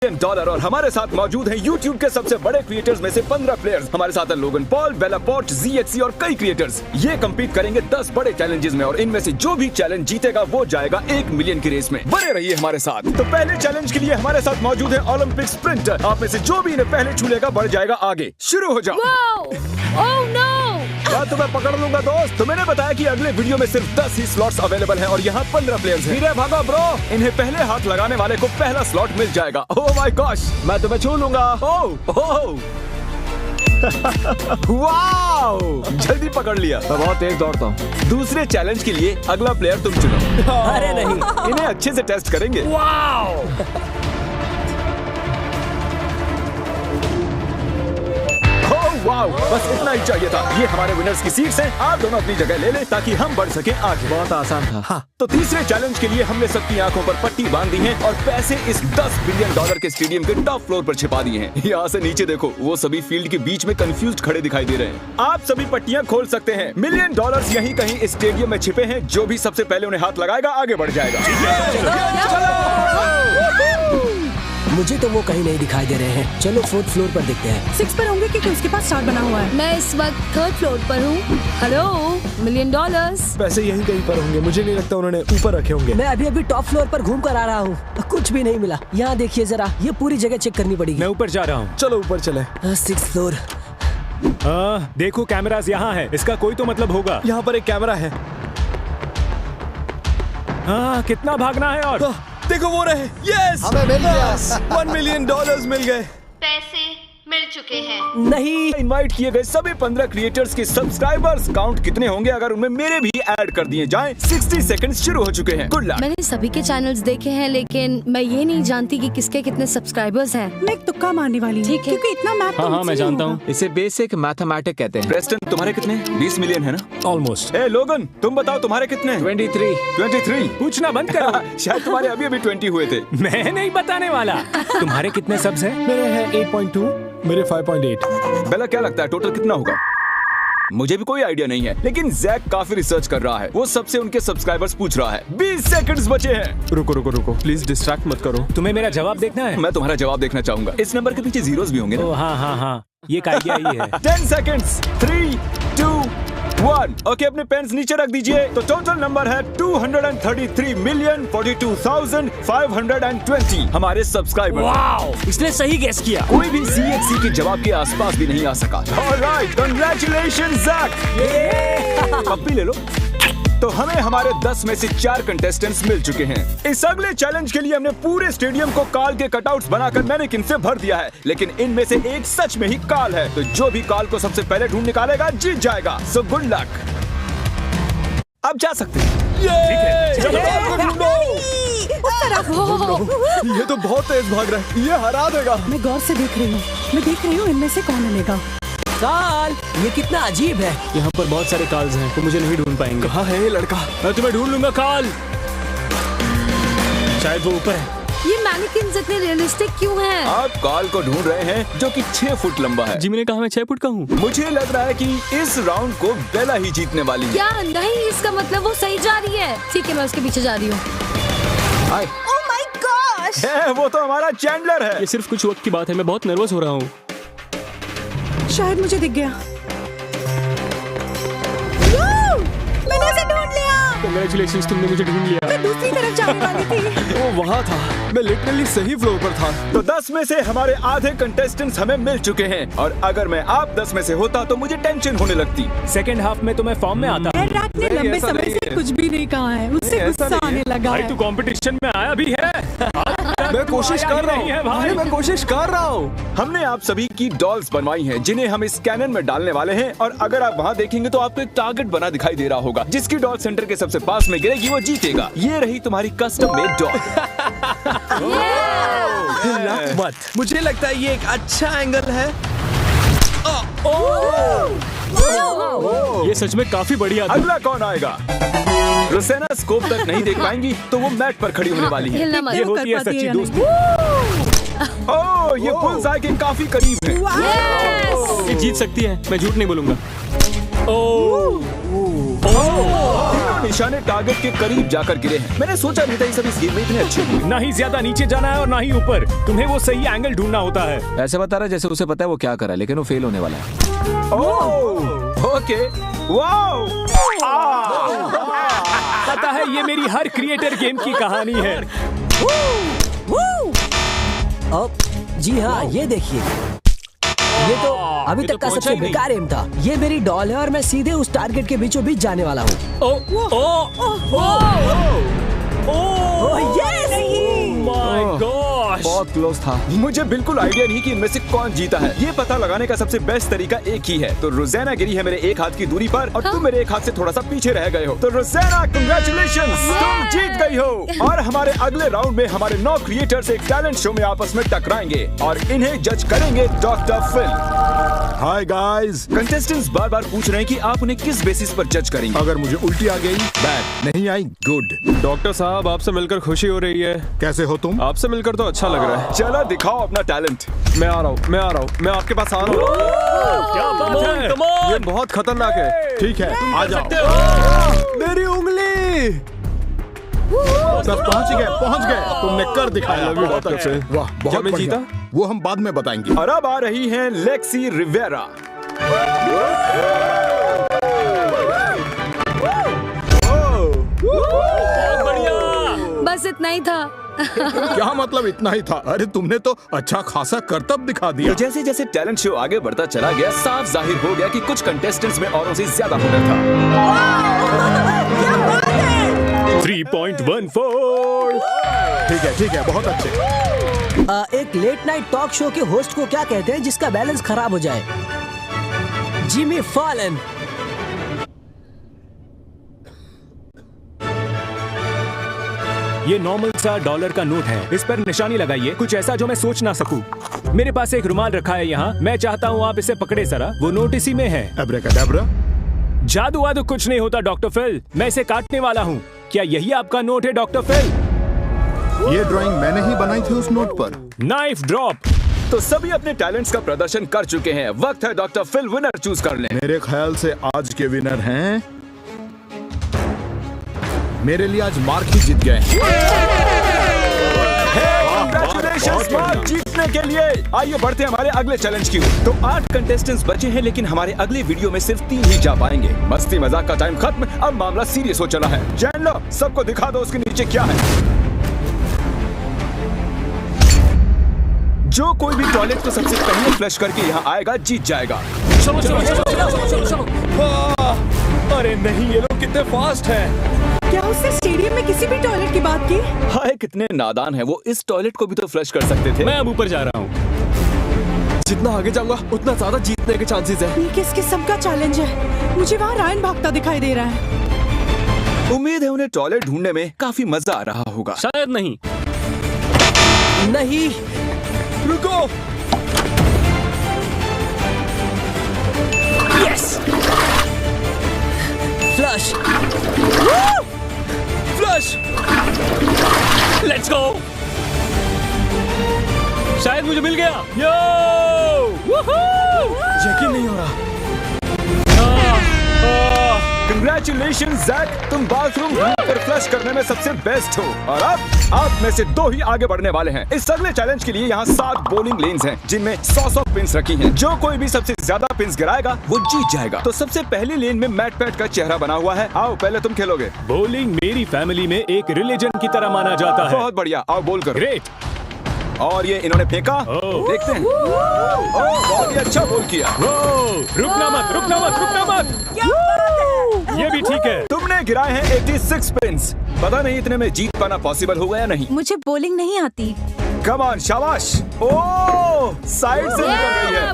Million और हमारे साथ मौजूद हैं यूट्यूब के सबसे बड़े क्रिएटर्स में से 15 प्लेयर्स। हमारे साथ हैं लोगन पॉल, बेला पॉट, ZXC और कई क्रिएटर्स। ये कम्पीट करेंगे 10 बड़े चैलेंजेस में और इनमें से जो भी चैलेंज जीतेगा वो जाएगा 1 मिलियन की रेस में। बने रहिए हमारे साथ। तो पहले चैलेंज के लिए हमारे साथ मौजूद है ओलंपिक स्प्रिंटर। आप में से जो भी इन्हें पहले छू लेगा बढ़ जाएगा आगे। शुरू हो जाओ। तो मैं पकड़ लूंगा दोस्त। तो मैंने बताया कि अगले वीडियो में सिर्फ 10 ही स्लॉट्स अवेलेबल हैं और यहाँ 15 प्लेयर्स हैं। धीरे भागो ब्रो, इन्हें पहले हाथ लगाने वाले को पहला स्लॉट मिल जाएगा। ओह माय गॉश, मैं तुम्हें छू लूंगा। वाओ, जल्दी पकड़ लिया। मैं बहुत तेज दौड़ता हूँ। दूसरे चैलेंज के लिए अगला प्लेयर तुम चुनो। अरे नहीं, इन्हें अच्छे से टेस्ट करेंगे। वाओ, बस इतना ही चाहिए था। ये हमारे विनर्स की सीट्स हैं। आप दोनों अपनी जगह ले लें ताकि हम बढ़ सके आगे। बहुत आसान था। हाँ, तो तीसरे चैलेंज के लिए हमने सबकी आंखों पर पट्टी बांध दी है और पैसे इस 10 बिलियन डॉलर के स्टेडियम के टॉप फ्लोर पर छिपा दिए हैं। यहाँ से नीचे देखो, वो सभी फील्ड के बीच में कंफ्यूज्ड खड़े दिखाई दे रहे हैं। आप सभी पट्टियाँ खोल सकते हैं। मिलियन डॉलर्स यहीं कहीं इस स्टेडियम में छिपे हैं। जो भी सबसे पहले उन्हें हाथ लगाएगा आगे बढ़ जाएगा। मुझे तो वो कहीं नहीं दिखाई दे रहे हैं। चलो 4th फ्लोर पर देखते हैं। 6 पर होंगे क्योंकि उसके पास स्टार बना हुआ है। मैं इस वक्त 3rd फ्लोर पर हूँ। Hello, $1 million. पैसे यहीं कहीं पर होंगे। मुझे नहीं लगता उन्होंने ऊपर रखे होंगे। मैं अभी टॉप फ्लोर पर घूम कर आ रहा हूँ। कुछ भी नहीं मिला। यहाँ देखिए जरा, ये पूरी जगह चेक करनी पड़ेगी। मैं ऊपर जा रहा हूँ। चलो ऊपर चले। 6th floor. देखो कैमरास यहाँ है। इसका कोई तो मतलब होगा। यहाँ पर एक कैमरा है। कितना भागना है और देखो वो रहे। यस, हमें मिल गया। $1 मिलियन मिल गए। पैसे मिल चुके हैं। नहीं, इनवाइट किए गए सभी 15 क्रिएटर्स के सब्सक्राइबर्स काउंट कितने होंगे अगर उनमें मेरे भी ऐड कर दिए जाएं? 60 सेकंड्स शुरू हो चुके हैं। Good luck. मैंने सभी के चैनल्स देखे हैं लेकिन मैं ये नहीं जानती कि किसके कितने सब्सक्राइबर्स हैं। मैं एक तुक्का मारने वाली हूँ। ठीक है। क्योंकि इतना मैथ हाँ मैं जानता हूँ। इसे बेसिक मैथमेटिक्स कहते हैं। प्रेस्टन, तुम्हारे कितने? 20 मिलियन है ना? ऑलमोस्ट। ए लोगन, तुम बताओ तुम्हारे कितने? 23। पूछना बंद करो। शायद तुम्हारे अभी 20 हुए थे। मैं नहीं बताने वाला। तुम्हारे कितने सब्स हैं? मेरे हैं 8.2, मेरे 5.8। बेला, क्या लगता है टोटल कितना होगा? मुझे भी कोई आइडिया नहीं है, लेकिन जैक काफी रिसर्च कर रहा है। वो सबसे उनके सब्सक्राइबर्स पूछ रहा है। 20 सेकंड्स बचे हैं। रुको, प्लीज डिस्ट्रैक्ट मत करो। तुम्हें मेरा जवाब देखना है? मैं तुम्हारा जवाब देखना चाहूंगा। इस नंबर के पीछे जीरोस भी होंगे ना? हाँ, ये आइडिया ही है। 10 सेकंड्स। 3, 2, 1। ओके, अपने पेन्स नीचे रख दीजिए। तो टोटल नंबर है 233,042,520 हमारे सब्सक्राइबर। वाओ, इसने सही गेस किया। कोई भी ZXC के जवाब के आसपास भी नहीं आ सका। Alright, congratulations Jack. पप्पी ले लो। तो हमें हमारे 10 में से 4 कंटेस्टेंट्स मिल चुके हैं। इस अगले चैलेंज के लिए हमने पूरे स्टेडियम को काल के कटआउट्स बनाकर मैनेकिन से भर दिया है, लेकिन इनमें से एक सच में ही काल है। तो जो भी काल को सबसे पहले ढूंढ निकालेगा जीत जाएगा। So good luck. अब जा सकते हैं। ये तो बहुत तेज भाग रहा है। ये हरा देगा। मैं गौर से देख रही हूँ। मैं देख रही हूँ इनमें से कौन मिलेगा। काल, ये कितना अजीब है। यहाँ पर बहुत सारे काल्स हैं, तो मुझे नहीं ढूंढ पाएंगे। कहाँ है ये लड़का? मैं तुम्हें ढूंढ लूंगा काल। शायद वो ऊपर है। ये मैनिकिन्स इतने रियलिस्टिक क्यों हैं? आप काल को ढूंढ रहे हैं जो कि 6 फुट लंबा है। जी मैंने कहा मैं 6 फुट का हूँ। मुझे लग रहा है कि इस राउंड को बेला ही जीतने वाली है। क्या नहीं, इसका मतलब वो सही जा रही है। ठीक है, मैं उसके पीछे जा रही हूँ। Oh my gosh! वो तो हमारा चैंडलर है। ये सिर्फ कुछ वक्त की बात है। मैं बहुत नर्वस हो रहा हूँ। शायद मुझे दिख गया। मैंने उसे ढूंढ लिया। कांग्रेचुलेशंस, तुमने मुझे ढूंढ लिया। मैं दूसरी तरफ जाने वाली थी। वो वहाँ था। मैं लिटरली सही फ्लोर पर था। तो 10 में से हमारे आधे कंटेस्टेंट्स हमें मिल चुके हैं और अगर मैं आप 10 में से होता तो मुझे टेंशन होने लगती। सेकंड हाफ में तो मैं फॉर्म में आता। रात ने लंबे समय से कुछ भी नहीं कहा है। उससे गुस्सा आने लगा भाई है। तू कंपटीशन में आया भी है। मैं कोशिश कर रहा हूँ भाई, मैं कोशिश कर रहा हूँ। हमने आप सभी की डॉल्स बनवाई हैं जिन्हें हम इस कैनन में डालने वाले हैं और अगर आप वहाँ देखेंगे तो आपको एक टारगेट बना दिखाई दे रहा होगा। जिसकी डॉल सेंटर के सबसे पास में गिरेगी वो जीतेगा। ये रही तुम्हारी कस्टम मेड डॉल। मत, मुझे लगता है ये एक अच्छा एंगल है। ये सच में काफी बढ़िया था। अगला कौन आएगा? रोसेना स्कोप तक नहीं देख पाएंगी तो वो मैट पर खड़ी होने वाली है। हिलना मत। ये होती है सच्ची दोस्ती। ओह, ये बुल्सआई के काफी करीब है। ये जीत सकती है, मैं झूठ नहीं बोलूंगा। दोनों निशाने टारगेट के करीब जाकर गिरे हैं। मैंने सोचा नहीं था ये सब इस गेम में इतने अच्छे होंगे। ना ही ज्यादा नीचे जाना है और ना ही ऊपर। तुम्हें वो सही एंगल ढूंढना होता है। ऐसे बता रहा है जैसे उसे पता है वो क्या कर रहा है, लेकिन वो फेल होने वाला है। ओह, ओके, वाओ, पता है ये मेरी हर क्रिएटर गेम की कहानी है। जी हाँ, ये देखिए, ये तो अभी तक का सबसे बेकार एम था। ये मेरी डॉल है और मैं सीधे उस टारगेट के बीचों बीच जाने वाला हूँ। बहुत क्लोज था। मुझे बिल्कुल आइडिया नहीं कि इनमें से कौन जीता है। ये पता लगाने का सबसे बेस्ट तरीका एक ही है। तो रोज़ाना गिरी है मेरे एक हाथ की दूरी पर और तुम मेरे एक हाथ से थोड़ा सा पीछे रह गए हो। तो रोज़ाना, कांग्रेचुलेशंस, तुम जीत गई हो। और हमारे अगले राउंड में हमारे 9 क्रिएटर्स एक टैलेंट शो में आपस में टकराएंगे और इन्हें जज करेंगे doctor Phil. Hi guys, contestants बार बार पूछ रहे हैं कि आप उन्हें किस बेसिस पर जज करेंगे। अगर मुझे उल्टी आ गई, बैड, नहीं आई, गुड। डॉक्टर साहब, आपसे मिलकर खुशी हो रही है। कैसे हो तुम? आपसे मिलकर तो अच्छा लग रहा है। चलो दिखाओ अपना टैलेंट। मैं आ रहा हूँ, मैं आपके पास आ रहा हूँ। क्या बात है? ये बहुत खतरनाक है। ठीक है, आ जाओ। मेरी उंगली। बस पहुंच गए। तुमने कर दिखाया। बहुत अच्छे। वाह, क्या बहुत मैं बढ़िया। जीता? वो हम बाद में बताएंगे। और अब आ रही हैं लेक्सी रिवेरा। बस इतना ही था। क्या मतलब इतना ही था? अरे तुमने तो अच्छा खासा करतब दिखा दिया। तो जैसे जैसे टैलेंट शो आगे बढ़ता चला गया, साफ जाहिर हो गया कि कुछ कंटेस्टेंट्स में औरों से ज्यादा हुनर था। 3.14। ठीक है, बहुत अच्छे। एक लेट नाइट टॉक शो के होस्ट को क्या कहते हैं जिसका बैलेंस खराब हो जाए? Jimmy Fallon. ये नॉर्मल सा $1 का नोट है। इस पर निशानी लगाइए, कुछ ऐसा जो मैं सोच ना सकूं। मेरे पास एक रुमाल रखा है यहाँ। मैं चाहता हूँ आप इसे पकड़े जरा। वो नोट इसी में है। अब्राकडाब्रा। जादू वादू कुछ नहीं होता डॉक्टर फिल। मैं इसे काटने वाला हूँ। क्या यही आपका नोट है डॉक्टर फिल? ये ड्राइंग मैंने ही बनाई थी उस नोट पर। Knife drop. तो सभी अपने टैलेंट्स का प्रदर्शन कर चुके हैं। वक्त है डॉक्टर फिल विनर चूज कर लें। मेरे ख्याल से आज के विनर हैं, मेरे लिए आज मार्क ही जीत गए। Congratulations, मार्क जीतने के लिए। आइए बढ़ते हैं हमारे अगले चैलेंज की ओर। तो 8 कंटेस्टेंट्स बचे हैं, लेकिन हमारे अगले वीडियो में सिर्फ 3 ही जा पाएंगे। मस्ती मजाक का टाइम खत्म, अब मामला सीरियस हो चला है। जान लो, सबको दिखा दो उसके नीचे क्या है। जो कोई भी टॉयलेट को सबसे पहले फ्लश करके यहाँ आएगा जीत जाएगा। अरे नहीं, ये लोग कितने फास्ट हैं। क्या उसने स्टेडियम में किसी भी टॉयलेट की बात की? हाय, कितने नादान है वो। इस टॉयलेट को भी तो फ्लश कर सकते थे। मैं अब ऊपर जा रहा हूँ। जितना आगे जाऊंगा उतना ज्यादा जीतने के चांसेस है। ये किस किस्म का चैलेंज है? मुझे वहाँ रायन भागता दिखाई दे रहा है। उम्मीद है उन्हें टॉयलेट ढूंढने में काफी मजा आ रहा होगा। शायद नहीं। नहीं, रुको। Yes, flush. Flush. Let's go. शायद मुझे मिल गया। यो! यकीन नहीं हो रहा। कंग्रेचुलेशन जैक, तुम बाथरूम पर फ्लश करने में सबसे बेस्ट हो। और अब आप में से 2 ही आगे बढ़ने वाले हैं। इस अगले चैलेंज के लिए यहाँ 7 बोलिंग लेन्स हैं, जिनमें 100 पिन्स रखी हैं। जो कोई भी सबसे ज्यादा पिन्स गिराएगा वो जीत जाएगा। तो सबसे पहली लेन में मैट पैट का चेहरा बना हुआ है। आओ, पहले तुम खेलोगे। बॉलिंग मेरी फैमिली में एक रिलीजन की तरह माना जाता है। बहुत बढ़िया, आओ बोल करो। ग्रेट। और ये इन्होंने फेंका। देखते हैं। बहुत ही अच्छा बोल किया। रुकना मत। ये भी ठीक है। तुमने गिराए हैं 86 पिन्स। पता नहीं इतने में जीत पाना पॉसिबल होगा या नहीं। मुझे बॉलिंग नहीं आती। कम ऑन, शाबाश। ओह, साइड से निकल गई है।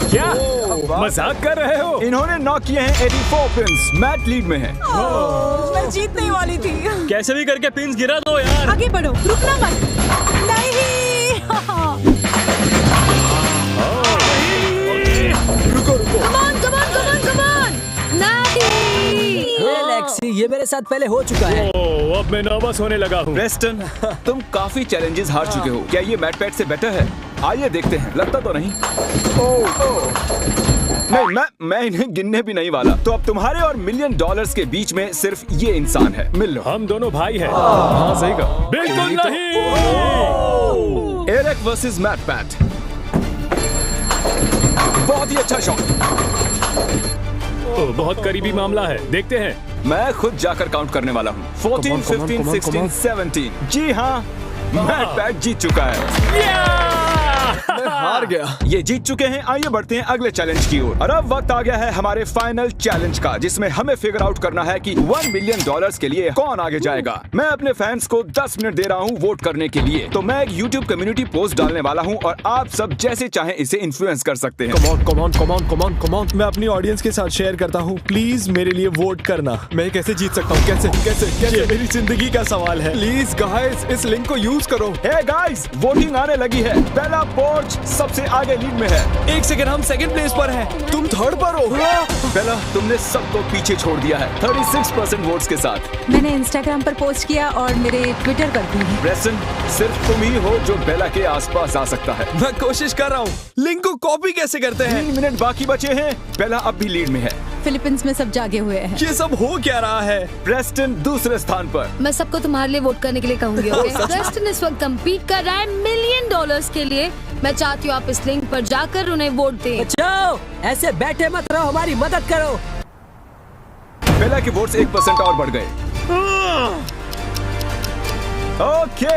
क्या मजाक कर रहे हो? इन्होंने नॉक किए हैं 84 पिन्स। मैट लीड में है। मैं जीतने वाली थी। कैसे भी करके पिन्स गिरा दो यार। आगे बढ़ो, रुकना मत। नहीं। Come on! नहीं! लेक्सी, ये मेरे साथ पहले हो चुका है। ओह, अब मैं नर्वस होने लगा हूँ। प्रेस्टन, तुम काफी चैलेंजेस हार चुके हो। क्या ये मैट पैट से बेटर है? आइए देखते हैं। लगता तो नहीं। नहीं, मैं इन्हें गिनने भी नहीं वाला। तो अब तुम्हारे और $1,000,000 के बीच में सिर्फ ये इंसान है। मिल लो। हम दोनों भाई हैं। हाँ सही कहा। बिल्कुल नहीं। Eric versus Matt Pat. बहुत ही अच्छा शॉट। बहुत करीबी मामला है, देखते हैं। मैं खुद जाकर काउंट करने वाला हूँ। 14, 15, 16, 17। जी हाँ, मैट पैट जीत चुका है। मैं हार गया। ये जीत चुके हैं। आइए बढ़ते हैं अगले चैलेंज की ओर। और अब वक्त आ गया है हमारे फाइनल चैलेंज का, जिसमें हमें फिगर आउट करना है कि $1,000,000 के लिए कौन आगे जाएगा। मैं अपने फैंस को 10 मिनट दे रहा हूँ वोट करने के लिए। तो मैं एक YouTube कम्युनिटी पोस्ट डालने वाला हूँ और आप सब जैसे चाहें इसे इन्फ्लुएंस कर सकते हैं। Come on. मैं अपनी ऑडियंस के साथ शेयर करता हूँ। प्लीज मेरे लिए वोट करना। मैं कैसे जीत सकता हूँ? कैसे? ये मेरी जिंदगी का सवाल है। प्लीज गाइस, इस लिंक को यूज करो। हे गाइस, वोटिंग आने लगी है। बेला पोर्च सबसे आगे लीड में है। 1 सेकंड, हम सेकंड प्लेस पर हैं। तुम थर्ड पर हो। बेला, तुमने सबको पीछे छोड़ दिया है 36% वोट्स के साथ। मैंने इंस्टाग्राम पर पोस्ट किया और मेरे ट्विटर पर भी। प्रेस्टन, सिर्फ तुम ही हो जो बेला के आसपास आ सकता है। मैं कोशिश कर रहा हूँ। लिंक को कॉपी कैसे करते हैं? 3 मिनट बाकी बचे हैं। बेला अब भी लीड में है। फिलीपींस में सब जागे हुए हैं। ये सब हो क्या रहा है? प्रेस्टन दूसरे स्थान पर। मैं सबको तुम्हारे लिए वोट करने के लिए कहूंगी। प्रेस्टन इस वक्त कम्पीट कर रहा है $1,000,000 के लिए। मैं चाहती हूँ आप इस लिंक पर जाकर उन्हें वोट दें। बचाओ, ऐसे बैठे मत रहो, हमारी मदद करो। बेला के वोट्स 1% और बढ़ गए। ओके,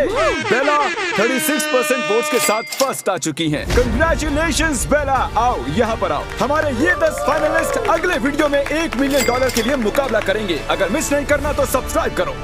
बेला 36% वोट्स के साथ फर्स्ट आ चुकी हैं। कंग्रेचुलेशंस बेला। आओ यहाँ पर आओ। हमारे ये 10 फाइनलिस्ट अगले वीडियो में $1,000,000 के लिए मुकाबला करेंगे। अगर मिस नहीं करना तो सब्सक्राइब करो।